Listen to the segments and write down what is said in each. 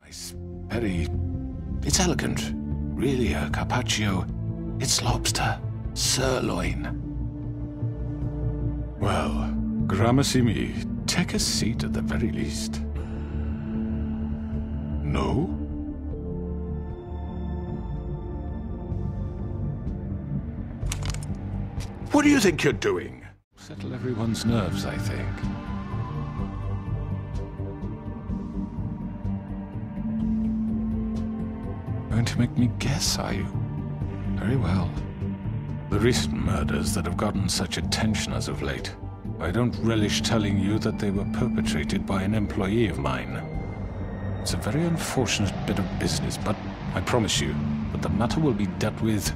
It's very... It's elegant. Really, a carpaccio. It's lobster. Sirloin. Well, gramercy me. Take a seat at the very least. No? What do you think you're doing? Settle everyone's nerves, I think. Going to make me guess, are you? Very well. The recent murders that have gotten such attention as of late, I don't relish telling you that they were perpetrated by an employee of mine. It's a very unfortunate bit of business, but I promise you that the matter will be dealt with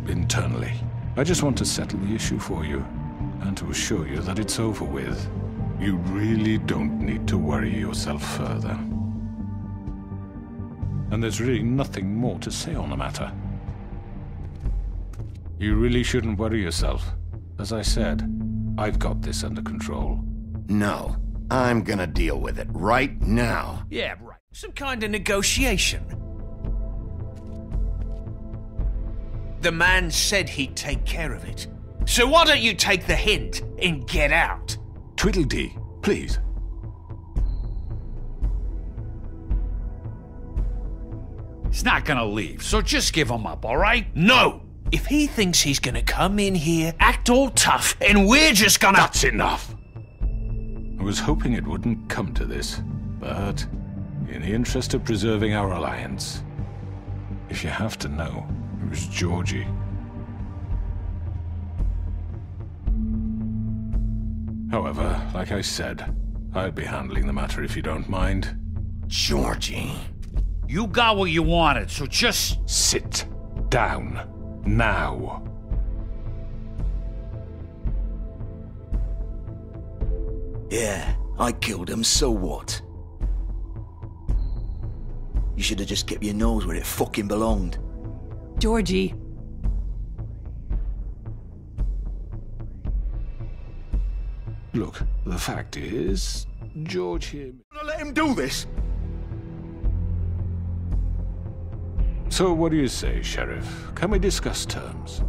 internally. I just want to settle the issue for you, and to assure you that it's over with. You really don't need to worry yourself further. And there's really nothing more to say on the matter. You really shouldn't worry yourself. As I said, I've got this under control. No, I'm gonna deal with it right now. Yeah, right. Some kind of negotiation. The man said he'd take care of it. So why don't you take the hint and get out? Tweedledee, please. He's not gonna leave, so just give him up, all right? No! If he thinks he's gonna come in here, act all tough, and we're just gonna— That's enough! I was hoping it wouldn't come to this, but in the interest of preserving our alliance, if you have to know, it was Georgie. However, like I said, I'll be handling the matter if you don't mind. Georgie. You got what you wanted, so just... Sit down. Now. Yeah, I killed him, so what? You should have just kept your nose where it fucking belonged. Georgie. Look, the fact is, George here... Gonna let him do this? So what do you say, Sheriff? Can we discuss terms?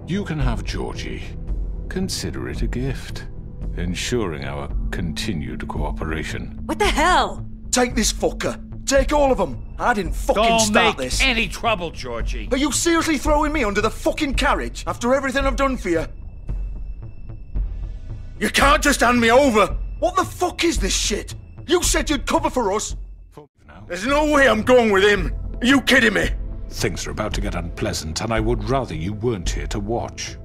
You can have Georgie. Consider it a gift, ensuring our continued cooperation. What the hell? Take this fucker. Take all of them. I didn't fucking Don't start make this. any trouble, Georgie. Are you seriously throwing me under the fucking carriage after everything I've done for you? You can't just hand me over. What the fuck is this shit? You said you'd cover for us. There's no way I'm going with him. Are you kidding me? Things are about to get unpleasant, and I would rather you weren't here to watch.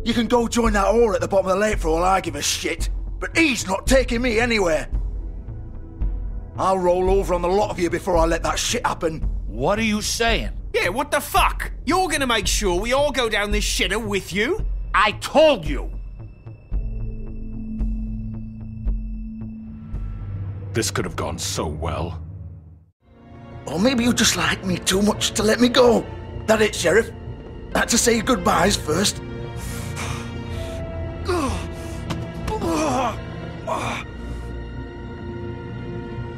You can go join that whore at the bottom of the lake for all I give a shit. But he's not taking me anywhere. I'll roll over on the lot of you before I let that shit happen. What are you saying? Yeah, what the fuck? You're gonna make sure we all go down this shitter with you? I told you! This could have gone so well. Or maybe you just like me too much to let me go. That it, Sheriff? Had to say goodbyes first.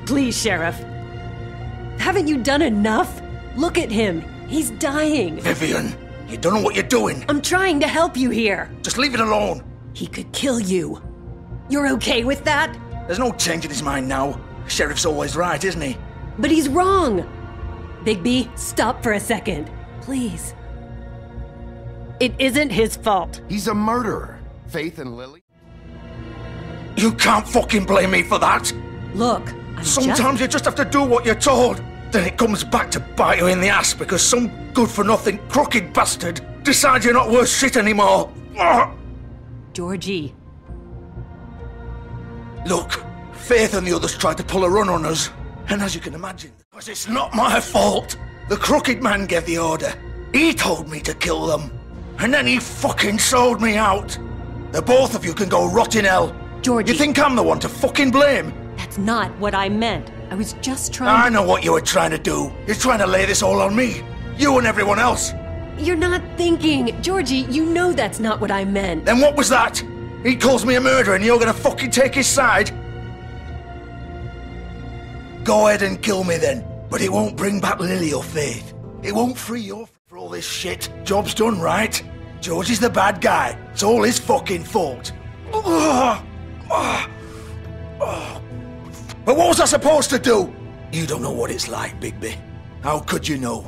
Please, Sheriff. Haven't you done enough? Look at him. He's dying. Vivian, you don't know what you're doing. I'm trying to help you here. Just leave it alone. He could kill you. You're okay with that? There's no change in his mind now. Sheriff's always right, isn't he? But he's wrong. Bigby, stop for a second. Please. It isn't his fault. He's a murderer. Faith and Lily? You can't fucking blame me for that. Look, Sometimes you just have to do what you're told. Then it comes back to bite you in the ass because some good-for-nothing crooked bastard decides you're not worth shit anymore. Georgie. Look, Faith and the others tried to pull a run on us. And as you can imagine, because it's not my fault. The crooked man gave the order. He told me to kill them. And then he fucking sold me out. The both of you can go rot in hell. Georgie. You think I'm the one to fucking blame? That's not what I meant. I was just trying I know what you were trying to do. You're trying to lay this all on me. You and everyone else. You're not thinking. Georgie, you know that's not what I meant. Then what was that? He calls me a murderer and you're gonna fucking take his side? Go ahead and kill me then. But it won't bring back Lily or Faith. It won't free you for all this shit. Job's done, right? George is the bad guy. It's all his fucking fault. But what was I supposed to do? You don't know what it's like, Bigby. How could you know?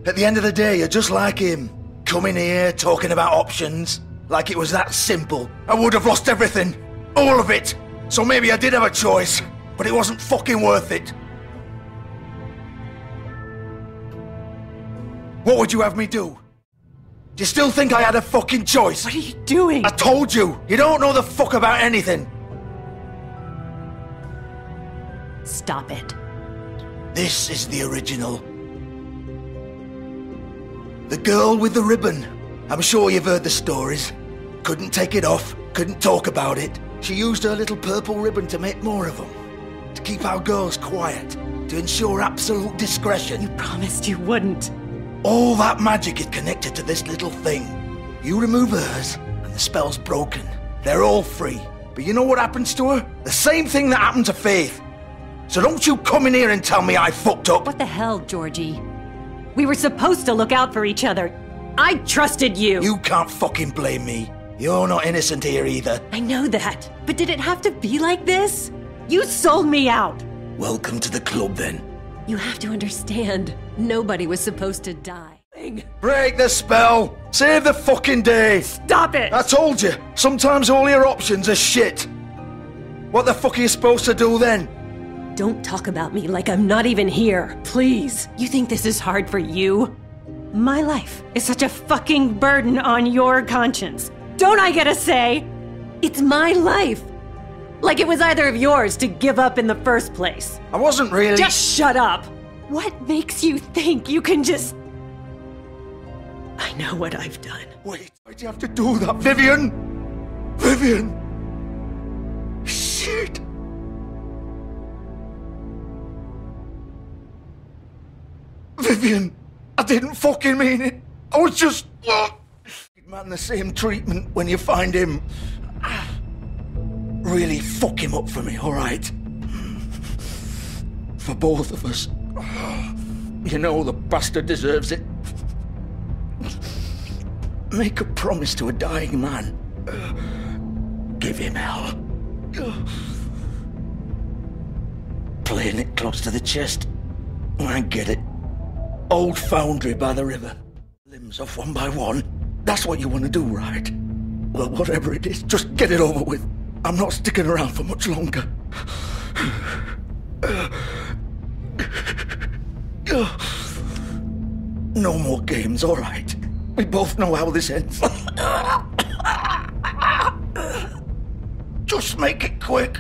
At the end of the day, you're just like him. Coming here, talking about options. Like it was that simple. I would have lost everything. All of it. So maybe I did have a choice. But it wasn't fucking worth it. What would you have me do? Do you still think I had a fucking choice? What are you doing? I told you! You don't know the fuck about anything! Stop it. This is the original. The girl with the ribbon. I'm sure you've heard the stories. Couldn't take it off, couldn't talk about it. She used her little purple ribbon to make more of them. To keep our girls quiet. To ensure absolute discretion. You promised you wouldn't. All that magic is connected to this little thing. You remove hers, and the spell's broken. They're all free. But you know what happens to her? The same thing that happened to Faith. So don't you come in here and tell me I fucked up. What the hell, Georgie? We were supposed to look out for each other. I trusted you. You can't fucking blame me. You're not innocent here either. I know that. But did it have to be like this? You sold me out. Welcome to the club, then. You have to understand. Nobody was supposed to die. Break the spell. Save the fucking day. Stop it! I told you. Sometimes all your options are shit. What the fuck are you supposed to do then? Don't talk about me like I'm not even here, please. You think this is hard for you? My life is such a fucking burden on your conscience. Don't I get a say? It's my life. Like it was either of yours to give up in the first place. I wasn't really... Just shut up. What makes you think you can just... I know what I've done. Wait, why'd you have to do that, Vivian? Vivian! Shit! Vivian, I didn't fucking mean it. I was just... Man, the same treatment when you find him. Really fuck him up for me, alright? For both of us. You know the bastard deserves it. Make a promise to a dying man. Give him hell. Playing it close to the chest. I get it. Old foundry by the river. Limbs off one by one. That's what you want to do, right? Well, whatever it is, just get it over with. I'm not sticking around for much longer. No more games, all right? We both know how this ends. Just make it quick.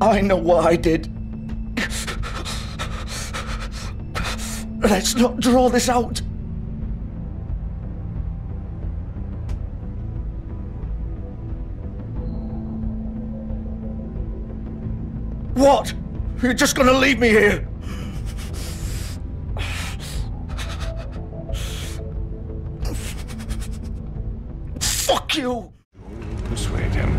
I know what I did. Let's not draw this out. What? You're just gonna leave me here? Fuck you! Persuade him.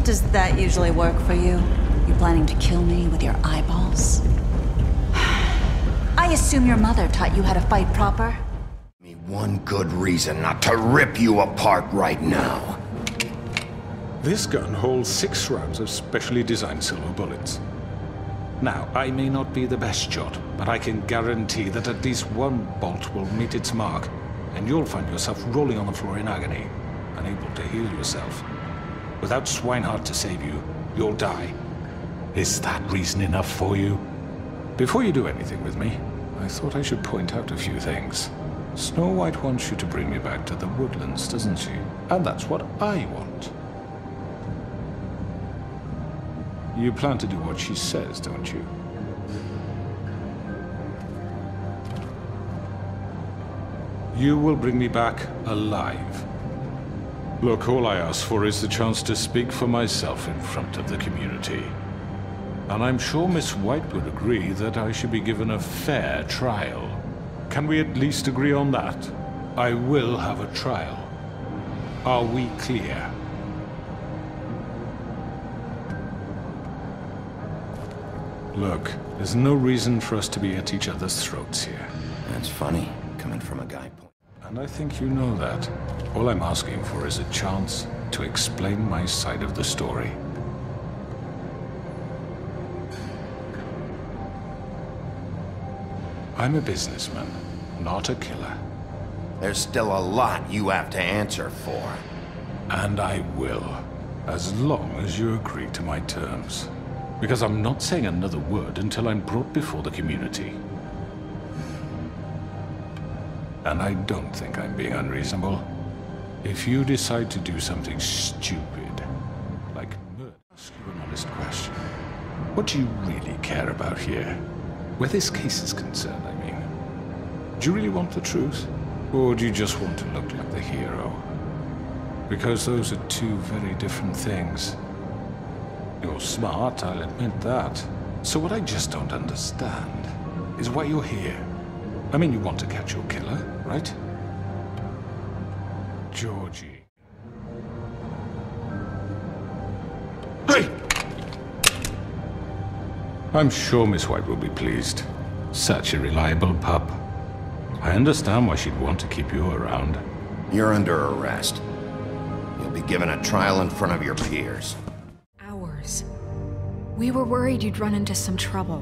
Does that usually work for you? You planning to kill me with your eyeballs? I assume your mother taught you how to fight proper? Me one good reason not to rip you apart right now. This gun holds 6 rounds of specially designed silver bullets. Now, I may not be the best shot, but I can guarantee that at least one bolt will meet its mark, and you'll find yourself rolling on the floor in agony, unable to heal yourself. Without Swinehart to save you, you'll die. Is that reason enough for you? Before you do anything with me, I thought I should point out a few things. Snow White wants you to bring me back to the woodlands, doesn't she? And that's what I want. You plan to do what she says, don't you? You will bring me back alive. Look, all I ask for is the chance to speak for myself in front of the community. And I'm sure Miss White would agree that I should be given a fair trial. Can we at least agree on that? I will have a trial. Are we clear? Look, there's no reason for us to be at each other's throats here. That's funny, coming from a guy. And I think you know that. All I'm asking for is a chance to explain my side of the story. I'm a businessman, not a killer. There's still a lot you have to answer for. And I will, as long as you agree to my terms. Because I'm not saying another word until I'm brought before the community. And I don't think I'm being unreasonable. If you decide to do something stupid, like murder, ask you an honest question. What do you really care about here? Where this case is concerned, I mean. Do you really want the truth? Or do you just want to look like the hero? Because those are two very different things. You're smart, I'll admit that. So what I just don't understand is why you're here. I mean, you want to catch your killer, right? Georgie. Hey! I'm sure Miss White will be pleased. Such a reliable pup. I understand why she'd want to keep you around. You're under arrest. You'll be given a trial in front of your peers. Hours. We were worried you'd run into some trouble.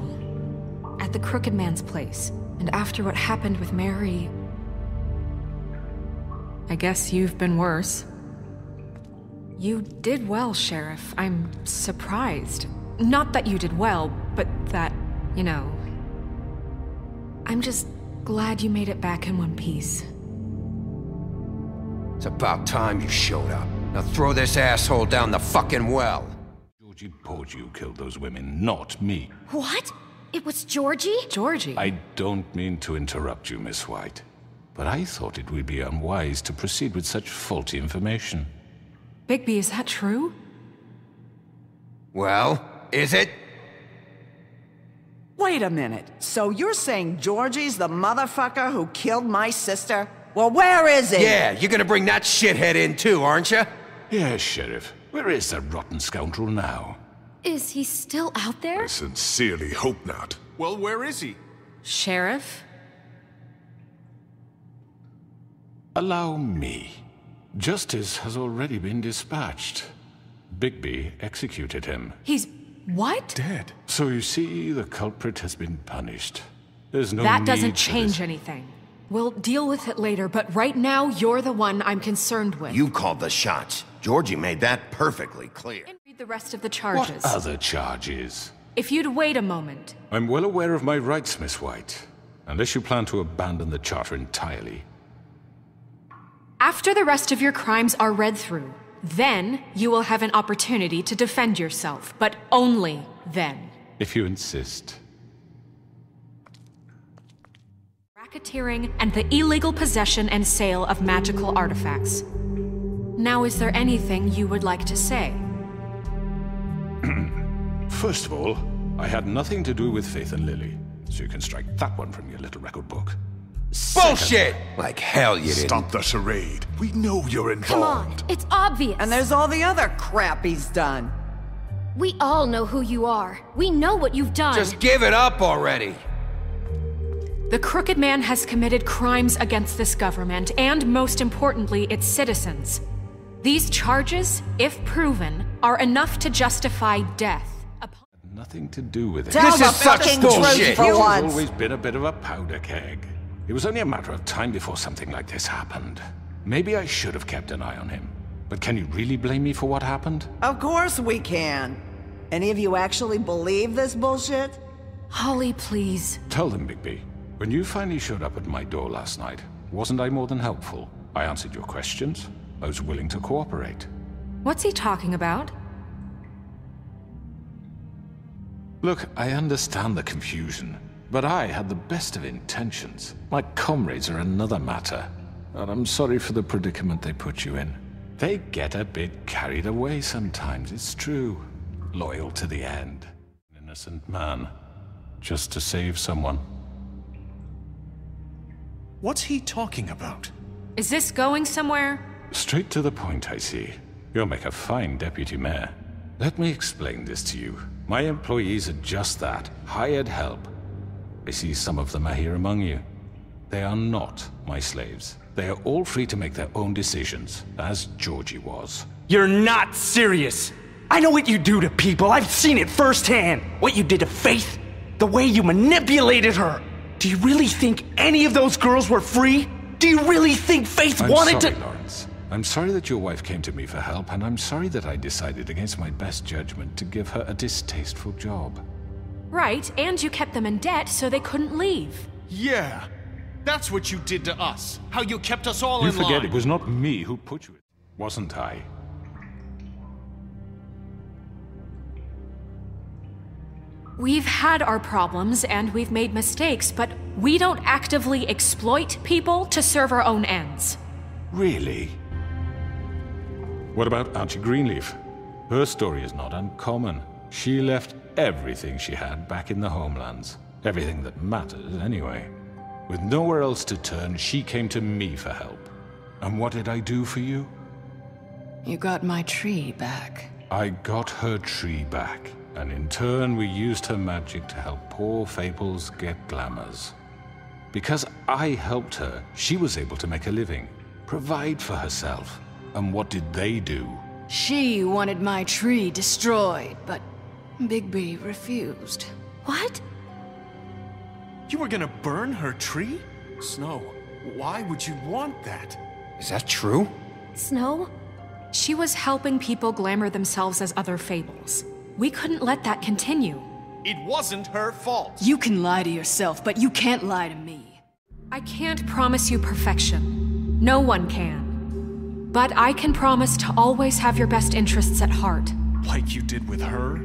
At the Crooked Man's place. And after what happened with Mary... I guess you've been worse. You did well, Sheriff. I'm surprised. Not that you did well, but that, you know... I'm just glad you made it back in one piece. It's about time you showed up. Now throw this asshole down the fucking well. Georgie Porteau killed those women, not me. What? It was Georgie? Georgie? I don't mean to interrupt you, Miss White, but I thought it would be unwise to proceed with such faulty information. Bigby, is that true? Well, is it? Wait a minute. So you're saying Georgie's the motherfucker who killed my sister? Well, where is he? Yeah, you're gonna bring that shithead in too, aren't you? Yes, Sheriff. Where is that rotten scoundrel now? Is he still out there? I sincerely hope not. Well, where is he? Sheriff? Allow me. Justice has already been dispatched. Bigby executed him. He's... what? Dead. So you see, the culprit has been punished. There's no That need doesn't for change this. anything. We'll deal with it later, but right now, you're the one I'm concerned with. You called the shots. Georgie made that perfectly clear. And read the rest of the What charges. other charges? If you'd wait a moment. I'm well aware of my rights, Miss White. Unless you plan to abandon the charter entirely. After the rest of your crimes are read through, then you will have an opportunity to defend yourself, but only then. If you insist. Racketeering and the illegal possession and sale of magical artifacts. Now, is there anything you would like to say? First of all, I had nothing to do with Faith and Lily, so you can strike that one from your little record book. Bullshit! Like hell you didn't. Stop the charade. We know you're involved. Come on, it's obvious. And there's all the other crap he's done. We all know who you are. We know what you've done. Just give it up already. The Crooked Man has committed crimes against this government, and most importantly, its citizens. These charges, if proven, are enough to justify death. Nothing to do with it. Tell This the is such fucking bullshit. truth for He's once. always been a bit of a powder keg. It was only a matter of time before something like this happened. Maybe I should have kept an eye on him. But can you really blame me for what happened? Of course we can. Any of you actually believe this bullshit? Holly, please. Tell them, Bigby. When you finally showed up at my door last night, wasn't I more than helpful? I answered your questions. I was willing to cooperate. What's he talking about? Look, I understand the confusion, but I had the best of intentions. My comrades are another matter, and I'm sorry for the predicament they put you in. They get a bit carried away sometimes, it's true. Loyal to the end. An innocent man, just to save someone. What's he talking about? Is this going somewhere? Straight to the point, I see. You'll make a fine deputy mayor. Let me explain this to you. My employees are just that, hired help. I see some of them are here among you. They are not my slaves. They are all free to make their own decisions, as Georgie was. You're not serious! I know what you do to people, I've seen it firsthand! What you did to Faith, the way you manipulated her! Do you really think any of those girls were free? Do you really think Faith wanted to— Lawrence. I'm sorry that your wife came to me for help, and I'm sorry that I decided against my best judgment to give her a distasteful job. Right, and you kept them in debt so they couldn't leave. Yeah, that's what you did to us. How you kept us all in line. You forget it was not me who put you in, wasn't I? We've had our problems and we've made mistakes, but we don't actively exploit people to serve our own ends. Really? What about Archie Greenleaf? Her story is not uncommon. She left everything she had back in the homelands. Everything that mattered, anyway. With nowhere else to turn, she came to me for help. And what did I do for you? You got my tree back. I got her tree back. And in turn, we used her magic to help poor Fables get glamours. Because I helped her, she was able to make a living, provide for herself. And what did they do? She wanted my tree destroyed, but Bigby refused. What? You were gonna burn her tree? Snow, why would you want that? Is that true? Snow? She was helping people glamour themselves as other Fables. We couldn't let that continue. It wasn't her fault. You can lie to yourself, but you can't lie to me. I can't promise you perfection. No one can. But I can promise to always have your best interests at heart. Like you did with her?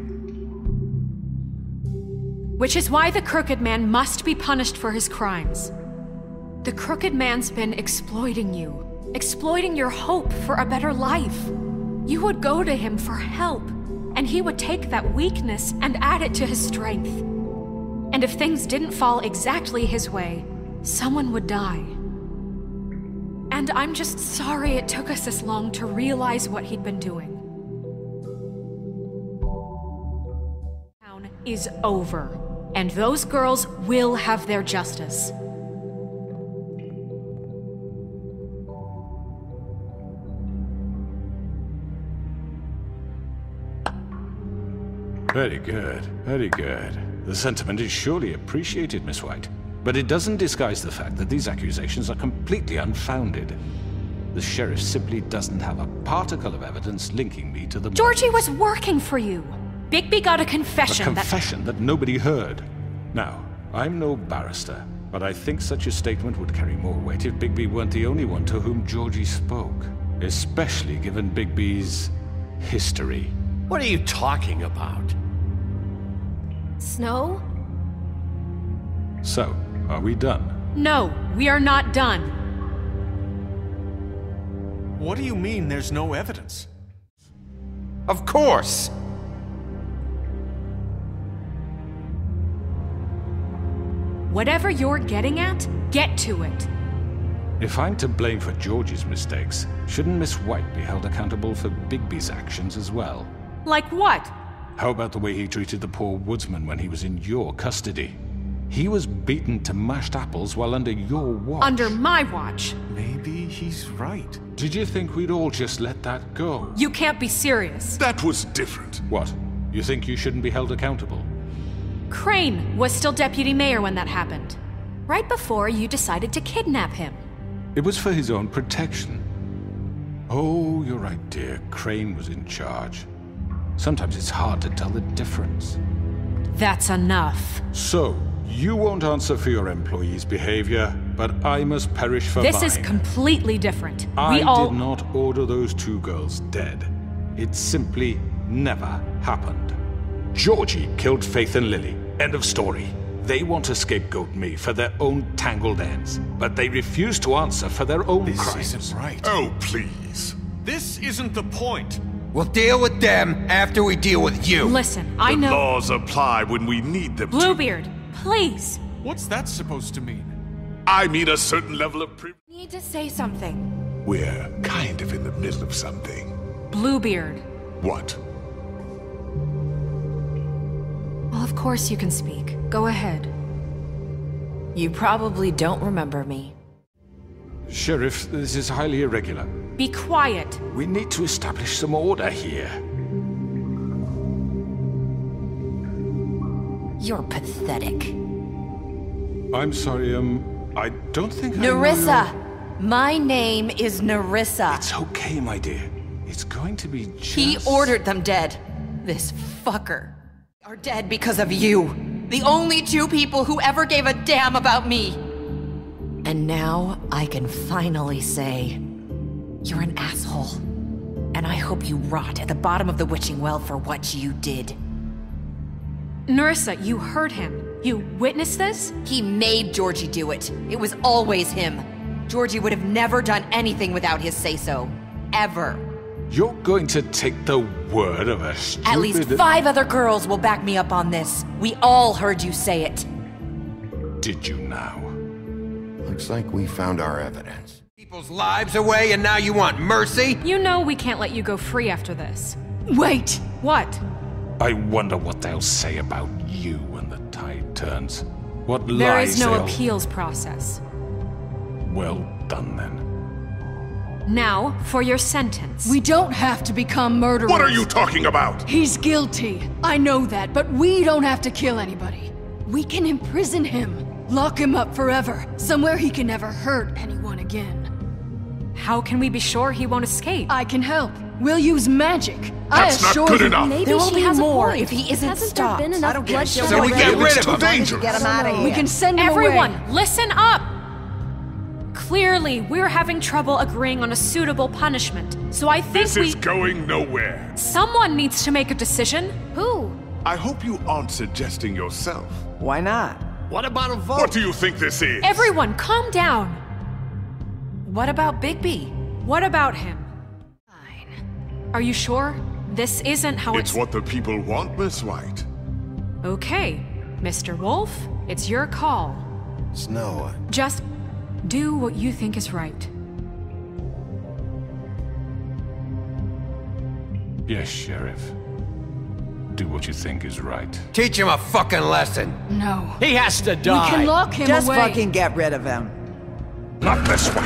Which is why the Crooked Man must be punished for his crimes. The Crooked Man's been exploiting you. Exploiting your hope for a better life. You would go to him for help. And he would take that weakness and add it to his strength. And if things didn't fall exactly his way, someone would die. And I'm just sorry it took us this long to realize what he'd been doing. Town is over, and those girls will have their justice. Very good, very good. The sentiment is surely appreciated, Miss White. But it doesn't disguise the fact that these accusations are completely unfounded. The sheriff simply doesn't have a particle of evidence linking me to the Georgie murders. was working for you. Bigby got a confession that nobody heard. Now, I'm no barrister, but I think such a statement would carry more weight if Bigby weren't the only one to whom Georgie spoke. Especially given Bigby's history. What are you talking about? Snow? So, are we done? No, we are not done. What do you mean there's no evidence? Of course! Whatever you're getting at, get to it. If I'm to blame for Georgie's mistakes, shouldn't Miss White be held accountable for Bigby's actions as well? Like what? How about the way he treated the poor woodsman when he was in your custody? He was beaten to mashed apples while under your watch. Under my watch. Maybe he's right. Did you think we'd all just let that go? You can't be serious. That was different. What? You think you shouldn't be held accountable? Crane was still deputy mayor when that happened. Right before you decided to kidnap him. It was for his own protection. Oh, you're right, dear. Crane was in charge. Sometimes it's hard to tell the difference. That's enough. So, you won't answer for your employees' behavior, but I must perish for mine. This is completely different. I did not order those two girls dead. It simply never happened. Georgie killed Faith and Lily. End of story. They want to scapegoat me for their own tangled ends, but they refuse to answer for their own crimes. This isn't right. Oh, please. This isn't the point. We'll deal with them after we deal with you. Listen, I know— The laws apply when we need them Bluebeard, please. What's that supposed to mean? I mean a certain level of privilege. Need to say something. We're kind of in the middle of something. Bluebeard. What? course you can speak. Go ahead. You probably don't remember me. Sheriff, this is highly irregular. Be quiet. We need to establish some order here. You're pathetic. I'm sorry, I don't think Nerissa! My name is Nerissa. It's okay, my dear. It's going to be just... He ordered them dead. This fucker. Are dead because of you. The only two people who ever gave a damn about me. And now I can finally say, you're an asshole. And I hope you rot at the bottom of the witching well for what you did. Nerissa, you heard him. You witnessed this? He made Georgie do it. It was always him. Georgie would have never done anything without his say-so. Ever. You're going to take the word of a stupid... At least 5 other girls will back me up on this. We all heard you say it. Did you now? Looks like we found our evidence. People's lives away and now you want mercy? You know we can't let you go free after this. Wait! What? I wonder what they'll say about you when the tide turns. What lies There is no they'll... appeals process. Well done, then. Now, for your sentence. We don't have to become murderers. What are you talking about? He's guilty. I know that, but we don't have to kill anybody. We can imprison him. Lock him up forever. Somewhere he can never hurt anyone again. How can we be sure he won't escape? I can help. We'll use magic. That's not good enough. Maybe there will she be has more a point. if he isn't Hasn't stopped. There been enough I don't get bloodshed So we get rid of him. Too dangerous. Get him out of here. We can send him Everyone, away. listen up! Clearly, we're having trouble agreeing on a suitable punishment, so I think This is going nowhere. Someone needs to make a decision. Who? I hope you aren't suggesting yourself. Why not? What about a vote? What do you think this is? Everyone, calm down. What about Bigby? What about him? Fine. Are you sure? This isn't how It's what the people want, Miss White. Okay, Mr. Wolf, it's your call. Snow. Just do what you think is right. Yes, Sheriff. Do what you think is right. Teach him a fucking lesson. No. He has to die. We can lock him Just away. fucking get rid of him. Not this way.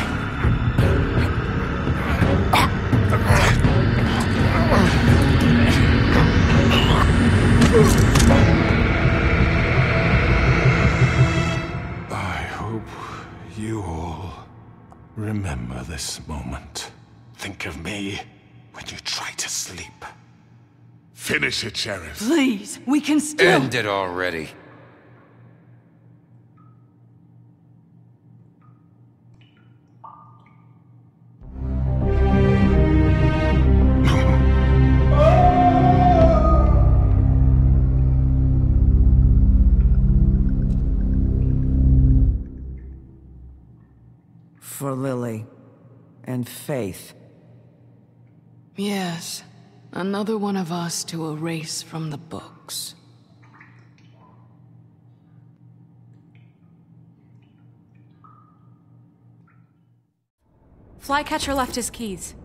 I hope you all remember this moment. Think of me when you try to sleep. Finish it, Sheriff. Please, we can still... End it already. For Lily and Faith. Yes. Another one of us to erase from the books. Flycatcher left his keys.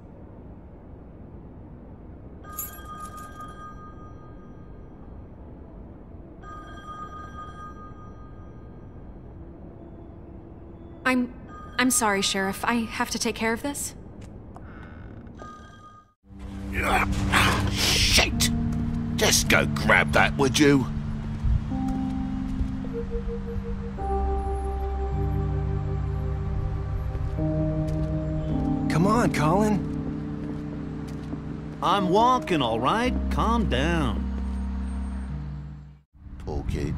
I'm sorry, Sheriff. I have to take care of this. Shit! Just go grab that, would you? Come on, Colin. I'm walking, all right? Calm down. Poor kid.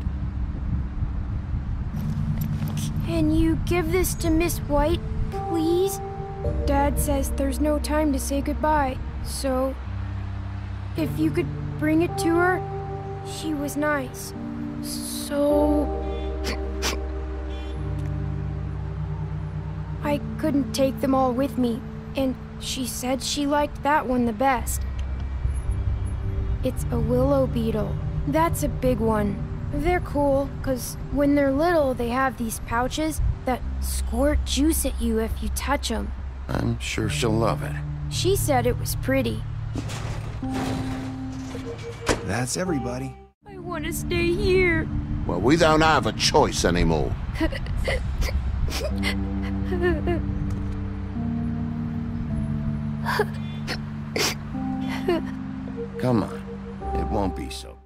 Can you give this to Miss White, please? Dad says there's no time to say goodbye, so... if you could bring it to her, she was nice. So... I couldn't take them all with me, and she said she liked that one the best. It's a willow beetle. That's a big one. They're cool, 'cause when they're little, they have these pouches that squirt juice at you if you touch them. I'm sure she'll love it. She said it was pretty. That's everybody. I want to stay here. Well, we don't have a choice anymore. Come on. It won't be so.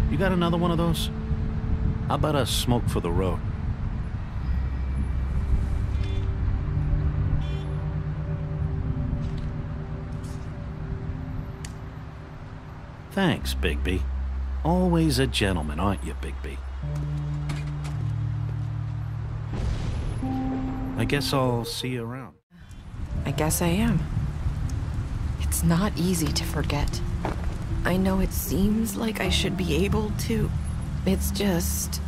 You got another one of those? How about a smoke for the road? Thanks, Bigby. Always a gentleman, aren't you, Bigby? I guess I'll see you around. I guess I am. It's not easy to forget. I know it seems like I should be able to. It's just...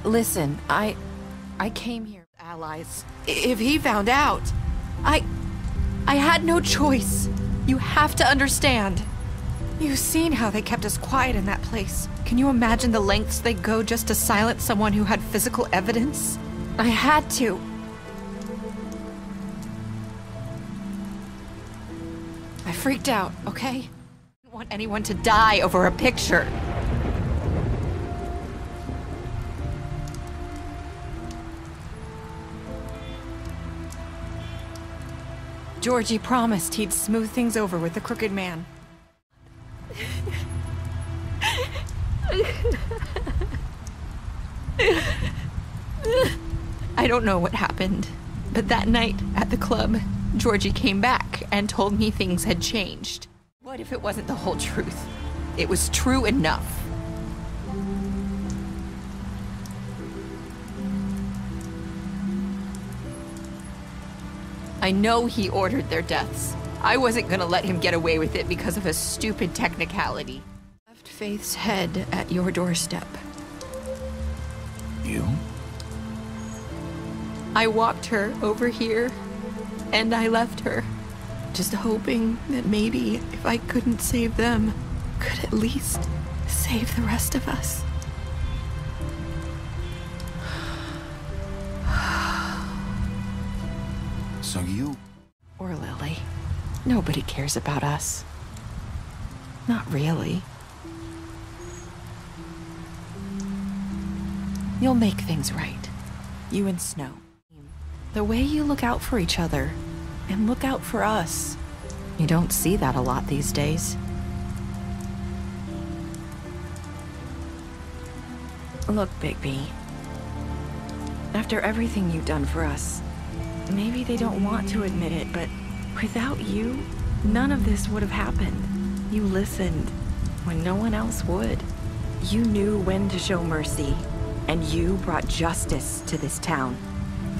Listen, I came here with allies. If he found out, I had no choice. You have to understand. You've seen how they kept us quiet in that place. Can you imagine the lengths they go just to silence someone who had physical evidence? I had to. I freaked out, okay? I didn't want anyone to die over a picture. Georgie promised he'd smooth things over with the Crooked Man. I don't know what happened, but that night at the club, Georgie came back and told me things had changed. What if it wasn't the whole truth? It was true enough. I know he ordered their deaths. I wasn't gonna let him get away with it because of a stupid technicality. I left Faith's head at your doorstep. You? I walked her over here, and I left her, just hoping that maybe if I couldn't save them, could at least save the rest of us. So you... Or Lily. Nobody cares about us. Not really. You'll make things right. You and Snow. The way you look out for each other, and look out for us. You don't see that a lot these days. Look, Bigby. After everything you've done for us, maybe they don't want to admit it, but without you, none of this would have happened. You listened when no one else would. You knew when to show mercy, and you brought justice to this town.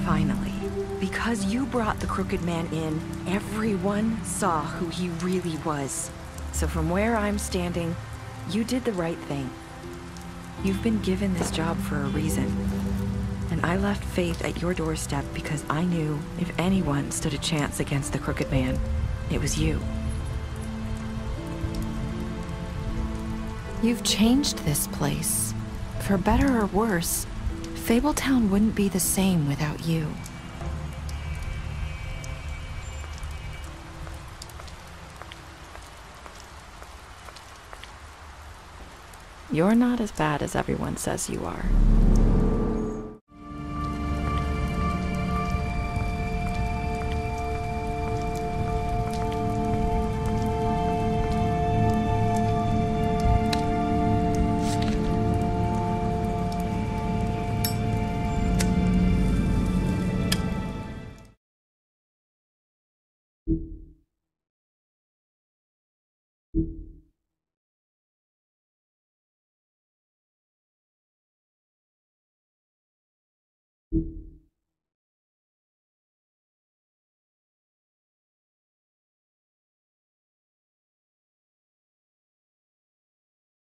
Finally. Because you brought the Crooked Man in, everyone saw who he really was. So from where I'm standing, you did the right thing. You've been given this job for a reason. And I left Faith at your doorstep because I knew if anyone stood a chance against the Crooked Man, it was you. You've changed this place. For better or worse, Fabletown wouldn't be the same without you. You're not as bad as everyone says you are.